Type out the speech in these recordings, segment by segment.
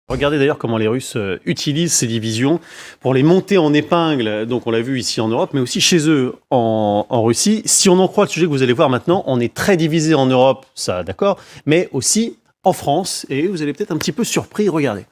Regardez d'ailleurs comment les Russes utilisent ces divisions pour les monter en épingle. Donc on l'a vu ici en Europe, mais aussi chez eux en Russie. Si on en croit le sujet que vous allez voir maintenant, on est très divisé en Europe, ça d'accord, mais aussi en France. Et vous allez peut-être un petit peu surpris, regardez.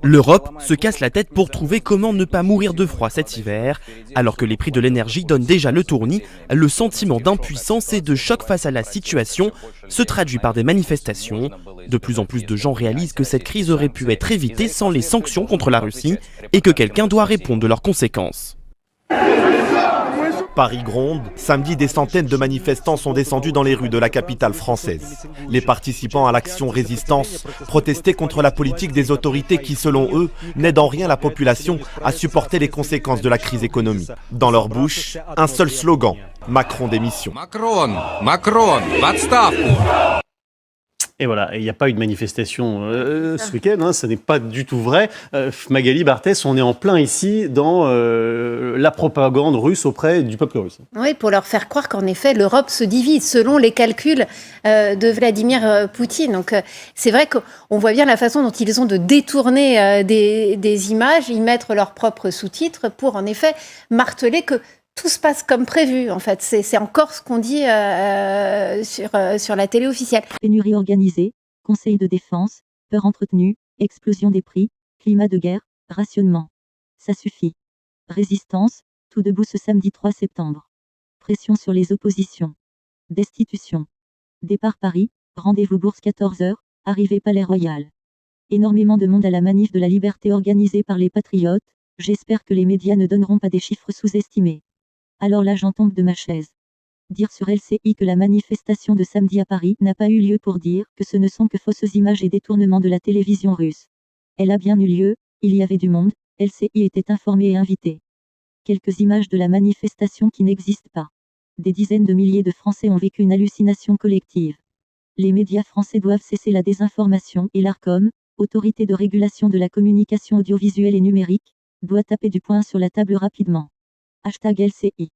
L'Europe se casse la tête pour trouver comment ne pas mourir de froid cet hiver. Alors que les prix de l'énergie donnent déjà le tournis, le sentiment d'impuissance et de choc face à la situation se traduit par des manifestations. De plus en plus de gens réalisent que cette crise aurait pu être évitée sans les sanctions contre la Russie et que quelqu'un doit répondre de leurs conséquences. Paris gronde. Samedi, des centaines de manifestants sont descendus dans les rues de la capitale française. Les participants à l'action Résistance protestaient contre la politique des autorités qui, selon eux, n'aide en rien la population à supporter les conséquences de la crise économique. Dans leur bouche, un seul slogan, Macron démission. Macron, в отставку. Et voilà, il n'y a pas eu de manifestation ce week-end, ça n'est pas du tout vrai. Magali Barthès, on est en plein ici dans la propagande russe auprès du peuple russe. Oui, pour leur faire croire qu'en effet, l'Europe se divise selon les calculs de Vladimir Poutine. Donc c'est vrai qu'on voit bien la façon dont ils ont de détourner des images, y mettre leurs propres sous-titres pour en effet marteler que tout se passe comme prévu, en fait. C'est encore ce qu'on dit sur la télé officielle. Pénurie organisée, conseil de défense, peur entretenue, explosion des prix, climat de guerre, rationnement. Ça suffit. Résistance, tout debout ce samedi 3 septembre. Pression sur les oppositions. Destitution. Départ Paris, rendez-vous Bourse 14h, arrivée Palais Royal. Énormément de monde à la manif de la liberté organisée par les patriotes, j'espère que les médias ne donneront pas des chiffres sous-estimés. Alors là j'en tombe de ma chaise. Dire sur LCI que la manifestation de samedi à Paris n'a pas eu lieu pour dire que ce ne sont que fausses images et détournements de la télévision russe. Elle a bien eu lieu, il y avait du monde, LCI était informé et invité. Quelques images de la manifestation qui n'existent pas. Des dizaines de milliers de Français ont vécu une hallucination collective. Les médias français doivent cesser la désinformation et l'ARCOM, Autorité de régulation de la communication audiovisuelle et numérique, doit taper du poing sur la table rapidement. #LCI.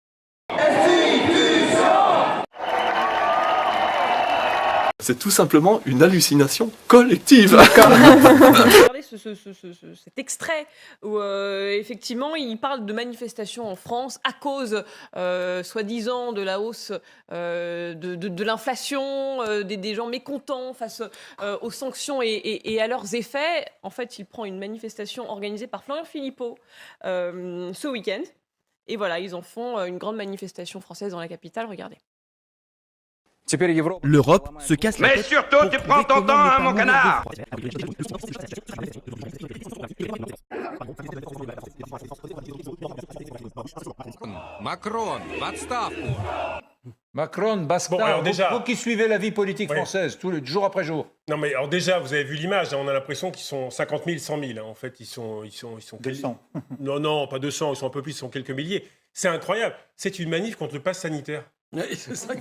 C'est tout simplement une hallucination collective. Regardez cet extrait où effectivement il parle de manifestations en France à cause soi-disant de la hausse de l'inflation, des gens mécontents face aux sanctions et à leurs effets. En fait, il prend une manifestation organisée par Florian Philippot ce week-end. Et voilà, ils en font une grande manifestation française dans la capitale. Regardez. L'Europe se casse la tête. Mais surtout, tu prends ton temps, hein, mon canard. Macron, в отставку. Macron, basta. Bon, alors déjà- Vous qui suivez la vie politique Oui. française, jour après jour. Non, mais alors déjà, vous avez vu l'image, on a l'impression qu'ils sont 50 000, 100 000. En fait, ils sont 200. Non, pas 200, ils sont un peu plus, ils sont quelques milliers. C'est incroyable. C'est une manif contre le pass sanitaire.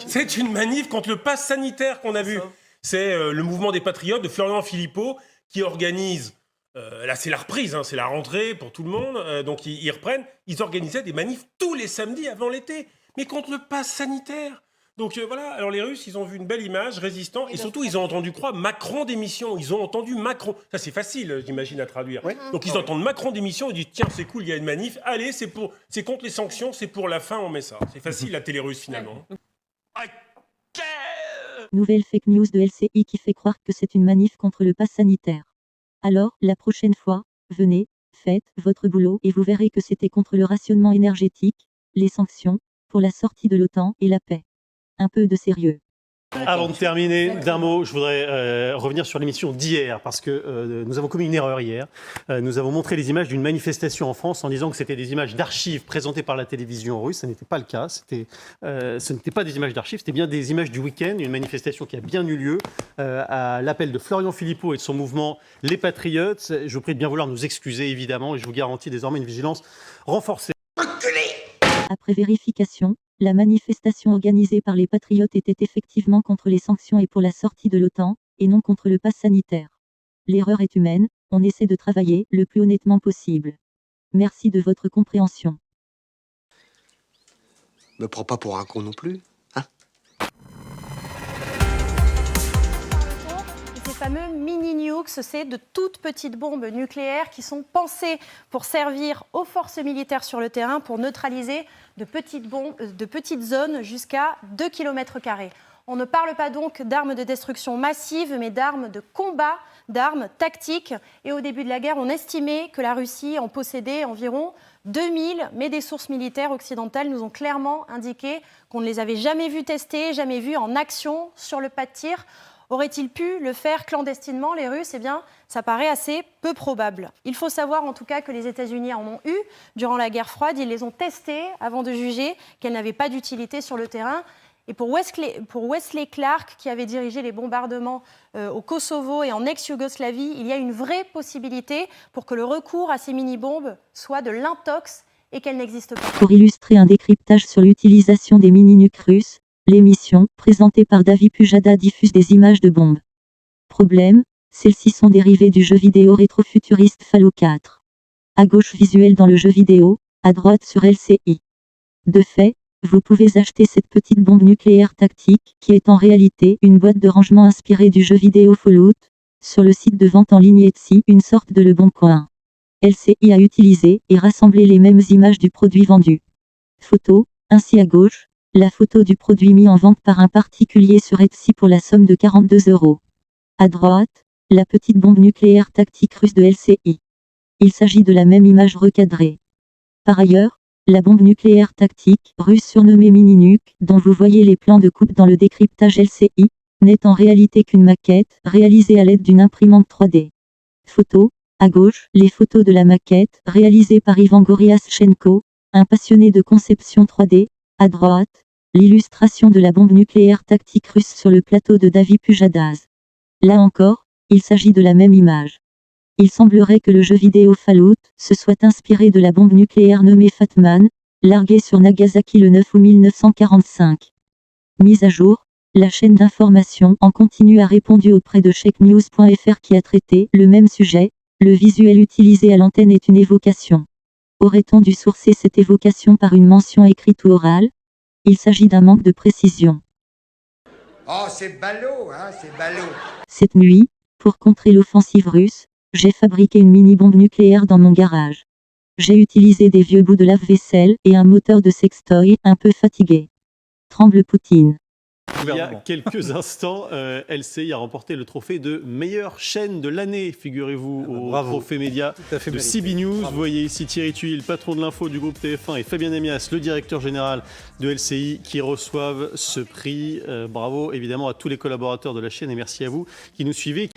C'est une manif contre le pass sanitaire qu'on a vu. C'est le mouvement des patriotes de Florian Philippot qui organise. Là, c'est la reprise, c'est la rentrée pour tout le monde. Donc, ils reprennent. Ils organisaient des manifs tous les samedis avant l'été, mais contre le pass sanitaire. Donc voilà, alors les Russes, ils ont vu une belle image, résistant, et surtout, ils ont entendu croire Macron démission. Ils ont entendu Macron. Ça, c'est facile, j'imagine, à traduire. Donc, ils entendent Macron démission, ils disent tiens, c'est cool, il y a une manif. Allez, c'est contre les sanctions, c'est pour la fin, on met ça. C'est facile, la télé russe, finalement. Nouvelle fake news de LCI qui fait croire que c'est une manif contre le pass sanitaire. Alors, la prochaine fois, venez, faites votre boulot et vous verrez que c'était contre le rationnement énergétique, les sanctions, pour la sortie de l'OTAN et la paix. Un peu de sérieux. Avant de terminer, d'un mot, je voudrais revenir sur l'émission d'hier, parce que nous avons commis une erreur hier. Nous avons montré les images d'une manifestation en France en disant que c'était des images d'archives présentées par la télévision russe. Ce n'était pas le cas. Ce n'était pas des images d'archives, c'était bien des images du week-end, une manifestation qui a bien eu lieu à l'appel de Florian Philippot et de son mouvement Les Patriotes. Je vous prie de bien vouloir nous excuser, évidemment, et je vous garantis désormais une vigilance renforcée. Après vérification, la manifestation organisée par les patriotes était effectivement contre les sanctions et pour la sortie de l'OTAN, et non contre le pass sanitaire. L'erreur est humaine, on essaie de travailler le plus honnêtement possible. Merci de votre compréhension. Me prends pas pour un con non plus. fameux mini-nukes, c'est de toutes petites bombes nucléaires qui sont pensées pour servir aux forces militaires sur le terrain pour neutraliser de petites zones jusqu'à 2 km². On ne parle pas donc d'armes de destruction massive, mais d'armes de combat, d'armes tactiques. Et au début de la guerre, on estimait que la Russie en possédait environ 2000, mais des sources militaires occidentales nous ont clairement indiqué qu'on ne les avait jamais vues tester, jamais vues en action sur le pas de tir. Auraient-ils pu le faire clandestinement, les Russes ? Eh bien, ça paraît assez peu probable. Il faut savoir en tout cas que les États-Unis en ont eu durant la guerre froide. Ils les ont testées avant de juger qu'elles n'avaient pas d'utilité sur le terrain. Et pour Wesley Clark, qui avait dirigé les bombardements au Kosovo et en ex-Yougoslavie, il y a une vraie possibilité pour que le recours à ces mini-bombes soit de l'intox et qu'elles n'existent pas. Pour illustrer un décryptage sur l'utilisation des mini-nukes russes, l'émission, présentée par David Pujada, diffuse des images de bombes. Problème, celles-ci sont dérivées du jeu vidéo rétrofuturiste Fallout 4. À gauche visuel dans le jeu vidéo, à droite sur LCI. De fait, vous pouvez acheter cette petite bombe nucléaire tactique, qui est en réalité une boîte de rangement inspirée du jeu vidéo Fallout, sur le site de vente en ligne Etsy, une sorte de Le Bon Coin. LCI a utilisé et rassemblé les mêmes images du produit vendu. Photo, ainsi à gauche, la photo du produit mis en vente par un particulier sur Etsy pour la somme de 42 €. À droite, la petite bombe nucléaire tactique russe de LCI. Il s'agit de la même image recadrée. Par ailleurs, la bombe nucléaire tactique russe surnommée mini-nuke, dont vous voyez les plans de coupe dans le décryptage LCI, n'est en réalité qu'une maquette réalisée à l'aide d'une imprimante 3D. Photo, à gauche, les photos de la maquette réalisée par Ivan Goriaschenko, un passionné de conception 3D. À droite, l'illustration de la bombe nucléaire tactique russe sur le plateau de David Pujadas. Là encore, il s'agit de la même image. Il semblerait que le jeu vidéo Fallout se soit inspiré de la bombe nucléaire nommée Fatman, larguée sur Nagasaki le 9 août 1945. Mise à jour, la chaîne d'information en continu a répondu auprès de checknews.fr qui a traité le même sujet. Le visuel utilisé à l'antenne est une évocation. Aurait-on dû sourcer cette évocation par une mention écrite ou orale ? Il s'agit d'un manque de précision. Oh, c'est ballot, hein, c'est ballot. Cette nuit, pour contrer l'offensive russe, j'ai fabriqué une mini-bombe nucléaire dans mon garage. J'ai utilisé des vieux bouts de lave-vaisselle et un moteur de sextoy un peu fatigué. Tremble Poutine. Il y a quelques instants, LCI a remporté le trophée de meilleure chaîne de l'année, figurez-vous, au Trophée Média de CB News. Vous voyez ici Thierry Thuil, patron de l'info du groupe TF1, et Fabien Amias, le directeur général de LCI, qui reçoivent ce prix. Bravo évidemment à tous les collaborateurs de la chaîne et merci à vous qui nous suivez.